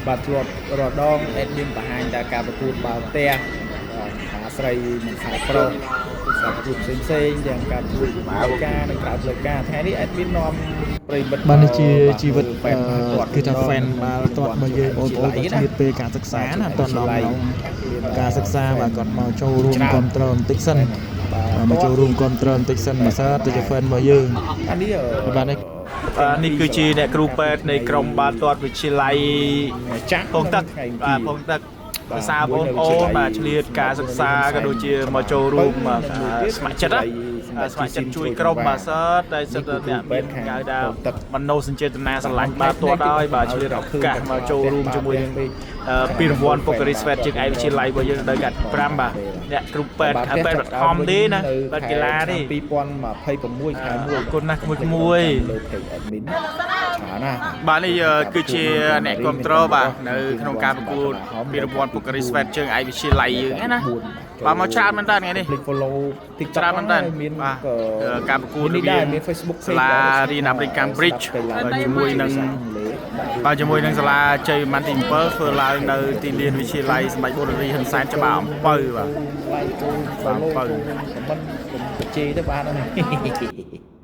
បាទ ធ្លាប់រដង admin បង្ហាញតែការប្រកួតបាល់ទះអាស្រ័យមិនខែប្រុសសាប់ជួបផ្សេងៗទាំងការជួយផ្លូវការនិងក្រៅផ្លូវការថ្ងៃនេះ admin នាំប្រិមិត្តបានជាជីវិតគឺថា fan បាល់ទាត់របស់យើងបងប្អូនឆ្លៀតពេលការសិក្សាណាតនាំការសិក្សាបាទគាត់មកចូលរួមគ្រប់គ្រងបន្តិចសិនមកចូលរួមគ្រប់គ្រងបន្តិចសិនបើសិនទៅជា fan របស់យើងអានេះបាទនេះគឺជាអ្នកគ្រូពេទ្យនៃក្រុមបាល់ទាត់វិទ្យាល័យចាស់ពងទឹកបាទពងទឹកភាសាបងប្អូនបាទឆ្លៀតការសិក្សាក៏ដូចជាមកចូលរួមស្ម័គ្រចិត្តស្ម័គ្រចិត្តជួយក្រុមបាទសិតតែសិតអ្នកមានហៅថាមនោសញ្ចេតនាស្រឡាញ់បាល់ទាត់ហើយបាទឆ្លៀតឱកាសមកចូលរួមជាមួយនឹងពីរង្វាន់ពុករីស្វេតជាងឯកវិទ្យាល័យរបស់យើងនៅកាត់5បាទអ្នកគ្រូពេទ្យពេទ្យបឋមទេណាបាត់កីឡាទេ2026ខែ1អរគុណណាស់ក្មួយលើ page admin ច្រើនណាស់បាទនេះគឺជាអ្នកគ្រប់គ្រងបាទនៅក្នុងការប្រកួតពីរង្វាន់ពុករីស្វេតជើងឯកវិទ្យាល័យយើងណាបាទមកច្រើនមែនតើថ្ងៃនេះ follow TikTok ច្រើនមែនតើមានការប្រកួតរវាងមាន Facebook សាលារីណាប់រីកាំ Bridge ជាមួយនឹងសាលាជ័យម៉ាន់ទី7ធ្វើឡើងនៅទីលានវិទ្យាល័យសម្ដេចបុរីហ៊ុនសែនច្បារអំពៅបាទបាទអំពៅខមមិនជេរទៅបានហ្នឹង